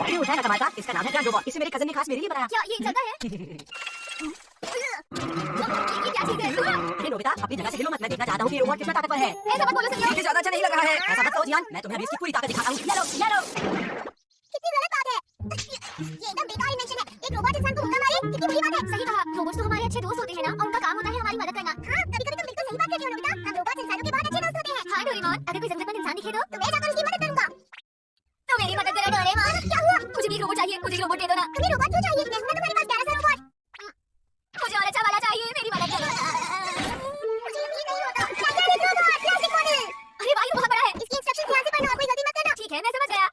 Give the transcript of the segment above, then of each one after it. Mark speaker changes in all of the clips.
Speaker 1: ये उठाएगा कमाल का, इसका नाम है ग्रांड रोबोट। इसे मेरे कजन ने खास मेरे लिए बनाया।
Speaker 2: क्या ये चलता है? ये क्या चीज है?
Speaker 1: अरे नोबिता, अपनी जगह से हिलो मत, मैं देखना चाहता हूँ कि रोबोट कितना ताकतवर है।
Speaker 2: ऐसा मत बोलो सनिया।
Speaker 1: मुझे ज्यादा अच्छा नहीं लग रहा है। ऐसा मत कहो जियान, मैं तुम्हें अभी इसकी पूरी ताकत दिखाता हूँ। ये लो, ये लो।
Speaker 2: कितनी गलत बात है। ये एकदम बेकार इन्वेंशन है। एक रोबोट इंसान को मुक्का मारे, कितनी बुरी बात है। सही कहा, रोबोट्स तो हमारे अच्छे दोस्त होते हैं ना, और उनका काम होता है हमारी मदद करना। हाँ, कभी-कभी तुम बिल्कुल सही बात कहती हो नोबिता। हम रोबोट्स इंसानों के बहुत अच्छे दोस्त होते हैं। हाँ डोरेमोन, अगर कोई जरूरतमंद इंसान दिखे तो मैं जाकर उसकी मदद करूंगा। तो मेरी मदद करो डोरेमोन। क्या हुआ? मुझे भी एक रोबोट चाहिए, मुझे एक रोबोट दे दो ना। तुम्हें रोबोट क्यों चाहिए? मैं हूं ना तुम्हारे पास प्यारा सा रोबोट। मुझे और अच्छा वाला चाहिए, मेरी मदद करो। मुझे यकीन नहीं होता। Plastic robot, plastic model. अरे भाई, बहुत बड़ा है। इसकी इंस्ट्रक्शन ध्यान से पढ़ना और कोई गलती मत करना। ठीक है, मैं समझ गया।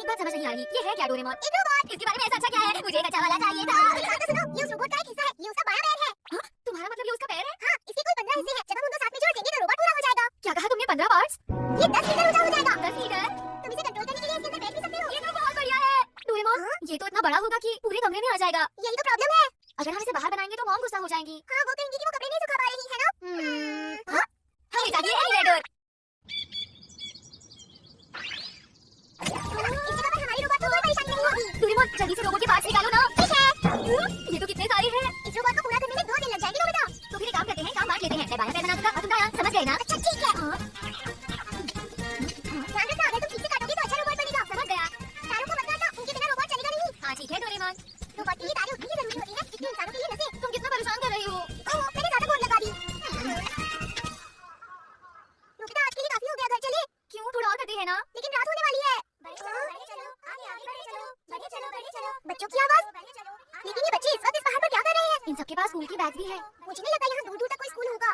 Speaker 2: एक बात समझ नहीं आ रही, ये है क्या डोरेमोन? एक रोबोट। इसके बारे में ऐसा अच्छा क्या है? मुझे एक अच्छा वाला चाहिए था। मेरी बात तो सुनो, ये उस रोबोट का एक हिस्सा है। ये उसका बायां पैर है। हाँ? तुम्हारा मतलब ये उसका पैर है? हाँ, इसके कुल 15 हिस्से हैं। जब हम उनको साथ में जोड़ देंगे तो रोबोट पूरा हो जाएगा। क्या कहा तुमने? 15 पार्ट्स? ये 10 मीटर ऊंचा हो जाएगा। 10 मीटर? तुम इसे कंट्रोल करने के लिए इसके अंदर बैठ भी सकते हो। ये तो बहुत बढ़िया है। डोरेमोन, ये तो इतना बड़ा होगा कि पूरे कमरे में आ जाएगा। यही तो प्रॉब्लम है। अगर हम इसे बाहर बनाएंगे तो मॉम गुस्सा हो जाएंगी। हाँ, वो कहेंगी कि वो कपड़े नहीं सुखा पा रही है ना। हाँ? हमें चाहिए एलिवेटर। इस जगह पर हमारी रोबोट को कोई परेशानी नहीं होगी। डोरेमोन, जल्दी से रोबोट के पार्ट्स निकालो ना। ठीक है। ये तो कितने सारे हैं। इस रोबोट को पूरा करने में 2 दिन लग जाएंगे नोबिता। तो फिर एक काम करते हैं, काम बांट लेते हैं। मैं बायां पैर बना दूंगा और तुम दायां, समझ गए ना? अच्छा ठीक है। ध्यान रखना, अगर तुम ठीक से काटोगे तो अच्छा रोबोट बनेगा। समझ गया। तारों को मत काटना, उनके बिना रोबोट चलेगा नहीं। हाँ ठीक है डोरेमोन। रोबोट के लिए तारें उतनी ही जरूरी होती है जितनी इंसानों के लिए नसें। तुम कितना परेशान कर रही हो? मैंने ज्यादा बोल लगा दी। नोबिता, आज के लिए काफी हो गया, घर चले? क्यों, थोड़ा और करते हैं ना। लेकिन रात होने वाली है। बच्चों की आवाज। लेकिन ये बच्चे इस वक्त इस पहाड़ पर क्या कर रहे हैं? इन सबके पास स्कूल की बैग भी है। मुझे नहीं लगता यहाँ दूर दूर तक कोई स्कूल होगा।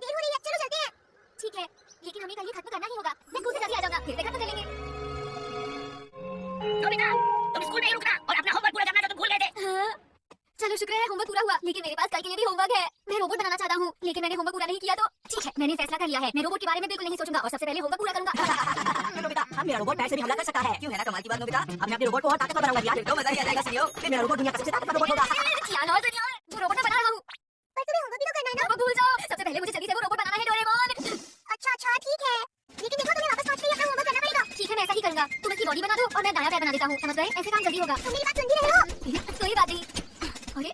Speaker 2: देर हो रही है, चलो चलते हैं। ठीक है, लेकिन हमें कल ये खत्म करना ही होगा। मैं स्कूल से जल्दी आ जाऊंगा, फिर से खत्म कर लेंगे।
Speaker 1: नोबिता, तुम स्कूल में ही रुकना और अपना होमवर्क पूरा करना जो तुम भूल गए थे।
Speaker 2: हाँ? चलो शुक्र है होमवर्क पूरा हुआ, लेकिन मेरे पास कल के लिए भी होमवर्क है। मैं रोबोट बनाना चाहता हूँ, लेकिन मैंने होमवर्क पूरा नहीं किया तो ठीक है, मैंने फैसला कर लिया है। मैं रोबोट के बारे में बिल्कुल नहीं सोचूंगा और सबसे पहले होमवर्क पूरा करूंगा।
Speaker 1: नोबिता, अब मेरा रोबोट पैर से भी हमला कर सकता है। क्यों है ना कमाल की बात नोबिता। अब मैं अपने रोबोट को और ताकतवर बनाऊंगा यार, तो मजा ही आ जाएगा सुनियो। फिर मेरा रोबोट दुनिया का सबसे ताकतवर रोबोट होगा।
Speaker 2: जियान और दुनिया, वो रोबोट मैं बना रहा हूँ। पर तुम्हें होमवर्क भी तो करना है ना। वो भूल जाओ, सबसे पहले मुझे जल्दी से वो रोबोट बनाना है डोरेमोन। अच्छा अच्छा ठीक है, लेकिन देखो तुम्हें वापस लौट के अपना होमवर्क करना पड़ेगा। ठीक है, मैं ऐसा ही करूंगा। तुम इसकी बॉडी बना दो और मैं दायां पैर बना देता हूँ, समझ गए? ऐसे काम जल्दी होगा। तुम मेरी बात सुन भी रहे हो? कोई बात नहीं। अरे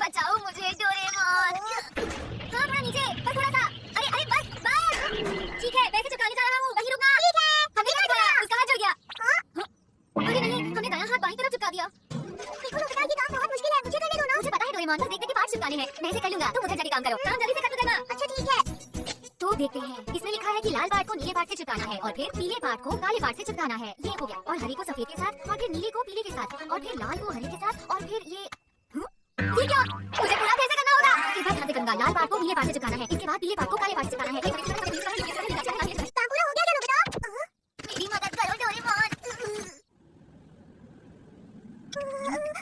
Speaker 2: बचाओ मुझे डोरेमोन। हाँ थोड़ा नीचे, पर थोड़ा सा। अरे अरे बस बस। ठीक है, वैसे चिपकाने जा रहा हूँ, वहीं रुकना। ठीक है। हमने क्या किया? उसका हाथ जल गया। अरे नहीं, हमने दायां हाथ बाईं तरफ चिपका दिया। देखो नोबिता, ये काम बहुत मुश्किल है, मुझे करने दो ना। मुझे पता है डोरेमोन, बस देखते कि पार्ट चिपकाने हैं। मैं इसे कर लूंगा, तुम उधर जल्दी काम करो। काम जल्दी से खत्म करना। अच्छा ठीक है। तो देखते हैं, इसमें लिखा है कि लाल पार्ट को नीले पार्ट से चिपकाना है और फिर पीले पार्ट को काले पार्ट से चिपकाना है। ये हो गया। और हरे को सफेद के साथ और फिर नीले को पीले के साथ और फिर लाल को हरे के साथ और फिर ये क्या? मुझे पूरा कैसे करना होगा? इसके बाद ध्यान से करूंगा। लाल पार्ट को नीले पार्ट से चिपकाना है, इसके बाद पीले पार्ट को काले पार्ट से चिपकाना है। काम पूरा हो गया क्या नोबिता? मेरी मदद करो डोरेमोन।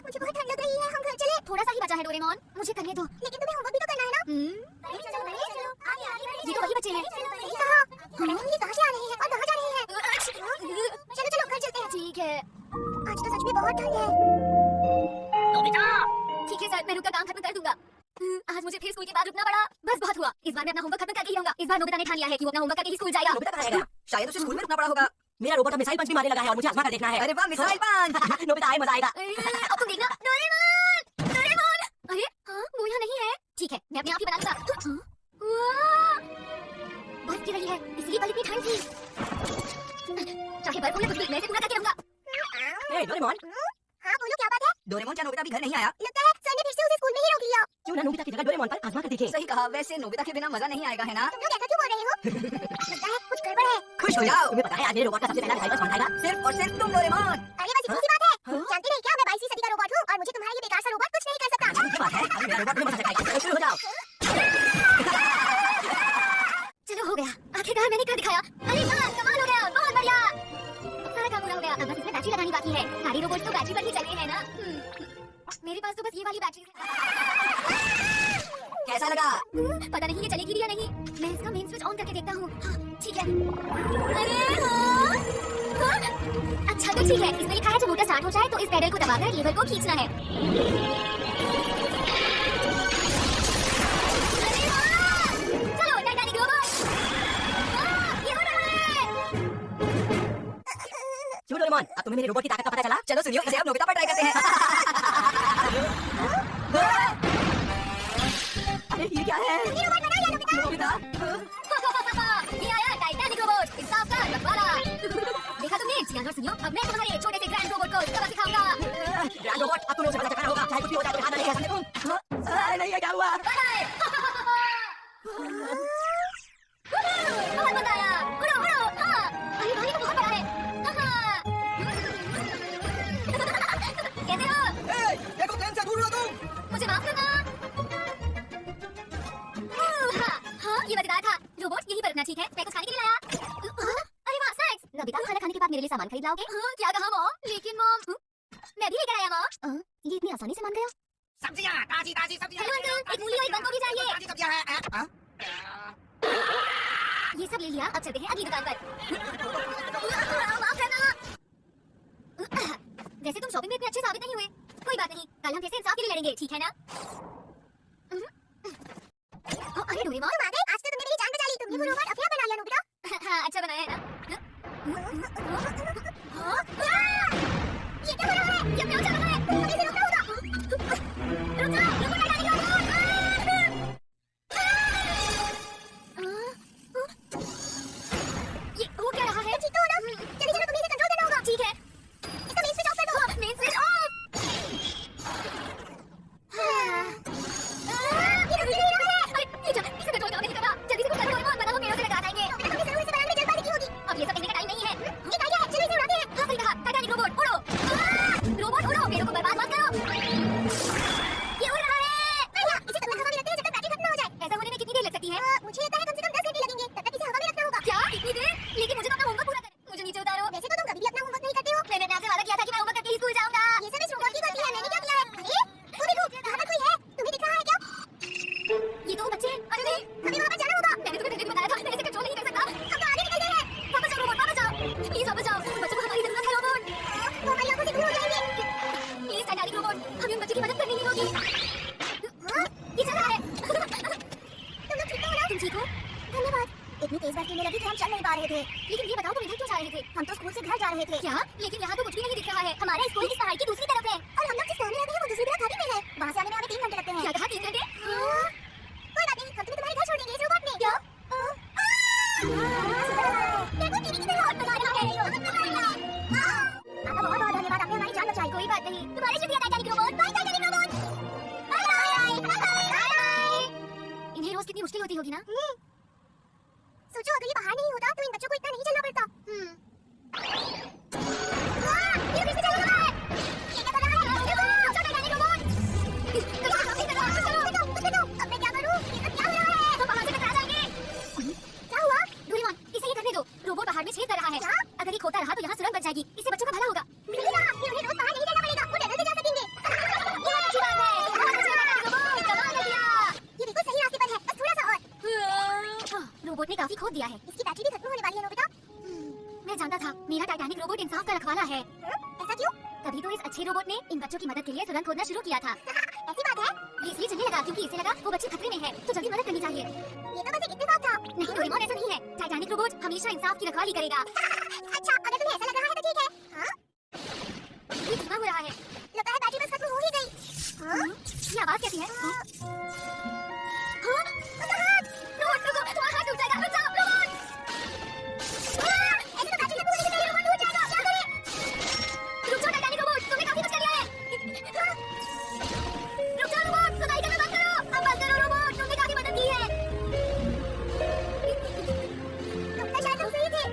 Speaker 2: मुझे बहुत ठंड लग रही है, हम घर चले? थोड़ा सा ही बचा है डोरेमोन, मुझे करने दो। लेकिन तुम्हें होमवर्क भी तो करना है ना। ये तो वही बच्चे हैं। सही कहा। ये कहाँ से आ रहे हैं और कहाँ जा रहे हैं? चलो चलो घर चलते हैं। ठीक है, आज तो सच में बहुत ठंड है।
Speaker 1: नोबिता,
Speaker 2: ठीक है सर, मैं रुक कर काम खत्म कर दूंगा। आज मुझे फिर स्कूल के बाद रुकना पड़ा। बस बहुत हुआ, इस बार मैं अपना होमवर्क खत्म करके ही रहूंगा। इस बार नोबिता ने ठान लिया है कि वो अपना होमवर्क करके ही स्कूल जाएगा।
Speaker 1: नोबिता कहाँ जाएगा? शायद उसे स्कूल में रुकना पड़ा होगा। मेरा रोबोट मिसाइल पंच भी मारने लगा है और मुझे आजमा कर देखना है। अरे वाह, मिसाइल पंच। नोबिता आए, मजा आएगा।
Speaker 2: अब तुम देखना। Doraemon, Doraemon. अरे हाँ, वो यहाँ नहीं है। ठीक है, मैं अपने आप ही बना दूंगा। बर्फ गिर रही है, इसलिए कल इतनी ठंड थी। चाहे बर्फ हो या कुछ भी, मैं इसे पूरा करके रहूंगा।
Speaker 1: डोरेमोन।
Speaker 2: हाँ बोलो, क्या बात है?
Speaker 1: डोरेमोन, क्या नोबिता अभी घर नहीं आया?
Speaker 2: लगता है सर ने फिर से उसे स्कूल में ही रोक लिया।
Speaker 1: क्यों ना नोबिता की जगह डोरेमोन पर आजमा कर देखें। सही कहा, वैसे नोबिता के बिना मजा नहीं आएगा है ना।
Speaker 2: तुम लोग ऐसा क्यों बोल रहे हो? लगता है कुछ गड़बड़ है।
Speaker 1: खुश हो जाओ, तुम्हें पता है आज मेरे रोबोट का सबसे पहला मिसाइल पंच बनाएगा सिर्फ और सिर्फ तुम डोरेमोन।
Speaker 2: अरे बस इतनी सी बात है। जानते नहीं क्या, मैं 22वीं सदी का रोबोट हूँ और मुझे तुम्हारा ये बेकार सा रोबोट कुछ नहीं कर सकता।
Speaker 1: ये बात है, अभी मेरा रोबोट तुम्हें मजा सिखाएगा। तो शुरू हो जाओ।
Speaker 2: चलो हो गया, आखिरकार मैंने कर दिखाया। अरे वाह, कमाल हो गया, बहुत बढ़िया। सारा काम पूरा हो गया, अब बस इसमें बैटरी लगानी बाकी है। सारे रोबोट तो बैटरी पर ही चलते हैं ना। मेरे पास तो बस ये वाली बैटरी है।
Speaker 1: कैसा लगा?
Speaker 2: पता नहीं ये चलेगी भी या नहीं। मैं इसका मेन स्विच ऑन करके देखता हूँ। हाँ, ठीक है। अरे हाँ। अच्छा तो ठीक है, इसमें लिखा है जब मोटर स्टार्ट हो जाए तो इस पेडल को दबाकर लीवर को खींचना है। अरे वाह! चलो टाइटैनिक रोबोट। ये हो रहा है।
Speaker 1: क्यों डोरेमोन, अब तुम्हें मेरे रोबोट की ताकत का पता चला? चलो सुनियो, इसे अब नोबिता पर ट्राई करते हैं। अरे ये क्या है? नोबिता।
Speaker 2: ये आया टाइटैनिक रोबोट, इस सांप का रखवाला। देखा तुमने? जी हाँ, सुनियो, अब मैं तुम्हारे छोटे से ग्रैंड रोबोट को सबक सिखाऊंगा।
Speaker 1: ग्रैंड रोबोट, अब तुम लोग से बड़ा चक्कर होगा, चाहे कुछ भी हो जाए, तुम्हें हारना नहीं है, समझे तुम? अरे नहीं, ये क्या हुआ?
Speaker 2: बाय। बहुत मजा आया। उड़ो उड़ो। हाँ, अरे भाई तो बहुत बड़ा है। कैसे हो?
Speaker 1: देखो ट्रेन से दूर रहो तुम।
Speaker 2: मुझे माफ करना। हाँ, ये मजेदार था। रोबोट यहीं पर रखना ठीक है, मैं कुछ खाने के लिए लाया। अरे वाह, स्नैक्स। नबिता, खाना खाने के बाद मेरे लिए सामान खरीद लाओगे? क्या कहा मॉम? लेकिन मॉम, मैं भी लेकर आया मॉम। ये इतनी आसानी से मान गया?
Speaker 3: सब्जियां, ताजी ताजी सब्जियां।
Speaker 2: हेलो अंकल, एक मूली और एक बंद गोभी चाहिए।
Speaker 3: ताजी सब्जियां हैं।
Speaker 2: ये सब ले लिया, अब चलते हैं अगली दुकान पर। माफ करना। वैसे तुम शॉपिंग में इतने अच्छे साबित नहीं हुए। कोई बात नहीं, कल हम फिर से इंसाफ के लिए लड़ेंगे, ठीक है ना? अरे डोरेमोन, तुम आ गए। आज तो तुमने मेरी जान बचा ली। तुमने वो रोबोट अपने आप बना लिया नोबिता। हाँ, अच्छा बनाया है ना? ये क्या हो रहा है? ये क्या चल रहा है? तुम्हें इसे रोकना होगा। रुक जाओ, रोबोट टाइटैनिक रोबोट। ये हो क्या रहा है? ठीक तो हो ना? चलिए चलो, तुम्हें इसे कंट्रोल करना होगा। ठीक है। इसका मेन स्विच ऑफ कर दो। Main switch off. ये रुक नहीं रहा है। अरे ये क्या? इसे कंट्रोल काम नहीं कर रहा। जल्दी से कुछ करो डोरेमोन, वरना वो पेड़ों से लगा जाएंगे। तो तुम्हें जरूर इसे बनाने में जल्दबाजी की होगी। अब ये सब देखने का टाइम नहीं है। एक आइडिया है, चलो इसे उड़ाते हैं। हाँ, सही कहा। टाइटैनिक रोबोट उड़ो। रोबोट उड़ो, पेड़ों को बर्बाद मत करो। ये उड़ रहा है। भैया, इसे तब तक हवा में रखते हैं जब तक बैटरी खत्म न हो जाए। ऐसा होने में कितनी देर लग सकती है? मुझे लगता है कम से कम 10 घंटे लगेंगे। तब तक इसे हवा में रखना होगा। क्या? इतनी देर? लेकिन मुझे तो अपना होमवर्क पूरा करना है। मुझे नीचे उतारो। वैसे तो तुम कभी भी अपना होमवर्क नहीं करते हो। मैंने आपसे वादा किया था कि मैं होमवर्क करके ही स्कूल जाऊंगा। ये सब इस रोबोट की गलती है। मैंने क्या किया है? अरे, वो देखो, वहाँ पर कोई है। तुम्हें दिख रहा है क्या? ये तो वो बच्चे हैं। अरे नहीं, हमें वहाँ पर जाना होगा। मैंने तुम्हें पहले भी बताया था, मैं इसे कंट्रोल नहीं कर सकता। हम तो आगे निकल गए हैं। वापस जाओ रोबोट, वापस जाओ। प्लीज वापस जाओ। बच्चों को हमारी जरूरत है रोबोट। वो हमारी आंखों से दूर हो जाएंगे। प्लीज टाइटैनिक रोबोट, हमें उन बच्चों की मदद करनी ही होगी। ये चल रहा है। तुम लोग ठीक हो ना? तुम ठीक हो? धन्यवाद। इतनी तेज बारिश गिरने लगी कि हम चल नहीं पा रहे थे। लेकिन ये बताओ, तुम इधर क्यों जा रहे थे? हम तो स्कूल से घर जा रहे थे। क्या? लेकिन यहाँ तो कुछ भी नहीं दिख रहा है। हमारा स्कूल इस पहाड़ की दूसरी तरफ है और हम लोग जिस शहर में रहते हैं वो दूसरी तरफ घाटी में है। वहाँ से आने में हमें 3 घंटे लगते हैं। क्या कहा 3 घंटे? कोई बात नहीं, हम तुम्हें तुम्हारे घर छोड़ देंगे इस रोबोट में। क्या? देखो टीवी की तरह और बना रहा है। आपका बहुत बहुत धन्यवाद, आपने हमारी जान बचाई। कोई बात नहीं, तुम्हारी शुक्रिया Titanic robot. Bye Titanic robot. Bye bye. इन्हें रोज कितनी मुश्किल होती होगी ना? सोचो, अगर ये बाहर नहीं होता तो इन बच्चों को इतना नहीं चलना पड़ता। ये फिर से चल रहा है। ये क्या कर रहा है? देखो, टाइटैनिक रोबोट। चलो, अब मैं क्या करूं? ये सब क्या हो रहा है? हम वहां से टकरा जाएंगे। क्या हुआ? डोरेमोन, इसे ये करने दो। रोबोट पहाड़ में छेद कर रहा है। अगर ये खोता रहा तो यहाँ सुरंग बच जाएगी। इससे बच्चों का भला होगा। फिर उन्हें रोज बाहर नहीं जाना पड़ेगा। वो टनल से जा सकेंगे। ये अच्छी बात है। ये बिल्कुल सही रास्ते पर है, बस थोड़ा सा और। रोबोट ने काफी खोद दिया है। इसकी बैटरी भी खत्म होने वाली है नोबिता। मैं जानता था, मेरा टाइटैनिक रोबोट इंसाफ का रखवाला है। ऐसा क्यों? तभी तो इस अच्छे रोबोट ने इन बच्चों की मदद के लिए सुरंग खोदना शुरू किया था। ऐसी बात है? ये इसलिए चलने लगा क्योंकि इसे लगा वो बच्चे खतरे में हैं, तो जल्दी मदद करनी चाहिए। ये तो बस एक इत्तेफाक था। नहीं डोरेमोन, ऐसा नहीं है। टाइटैनिक रोबोट हमेशा इंसाफ की रखवाली करेगा। अच्छा, अगर तुम्हें ऐसा लग रहा है तो ठीक है। हाँ? ये धीमा हो रहा है। लगता है बैटरी बस खत्म हो ही गई। हाँ? ये आवाज कैसी है? हाँ? रोबोट, रुको, तुम्हारा हाथ टूट जाएगा। रुक जाओ, रोबोट। ऐसे तो बैटरी खत्म होने से पहले रोबोट टूट जाएगा। क्या करें? रुक जाओ टाइटैनिक रोबोट, तुमने काफी कुछ कर लिया है। रुक जाओ रोबोट, खुदाई करना बंद करो। अब बंद करो रोबोट, तुमने काफी मदद की है। तुम शायद हम सही थे।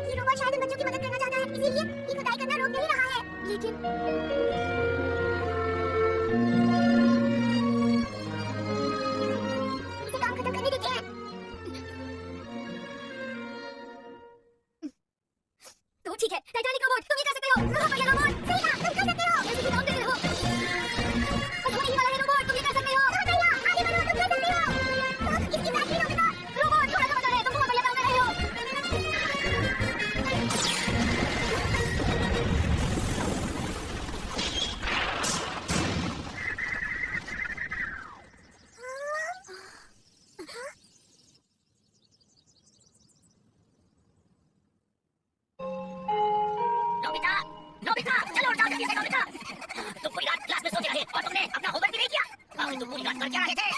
Speaker 2: ये रोबोट शायद इन बच्चों की मदद करना चाहता है, इसीलिए ये खुदाई करना रोक नहीं रहा है। लेकिन इसे काम खत्म करने देते हैं। तो ठीक है, टाइटैनिक रोबोट, तुम ये कर सकते हो। हाँ भैया रोबोट, सही कहा, तुम कर सकते हो। जल्दी से काम करते रहो। बस होने ही वाला है रोबोट, तुम ये कर सकते हो। हाँ भैया, आगे बढ़ो, तुम कर सकते हो। इसकी बैटरी रोबोट, रोबोट थोड़ा सा बचा है, तुम बहुत बढ़िया काम कर रहे हो।
Speaker 3: नोबिता चलो उठाओ जल्दी से नोबिता। तुम पूरी रात क्लास में सोते रहे और तुमने अपना होमवर्क भी नहीं किया। आखिर तुम पूरी रात कर क्या रहे थे?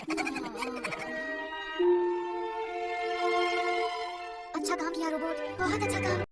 Speaker 2: अच्छा काम किया रोबोट, बहुत अच्छा काम।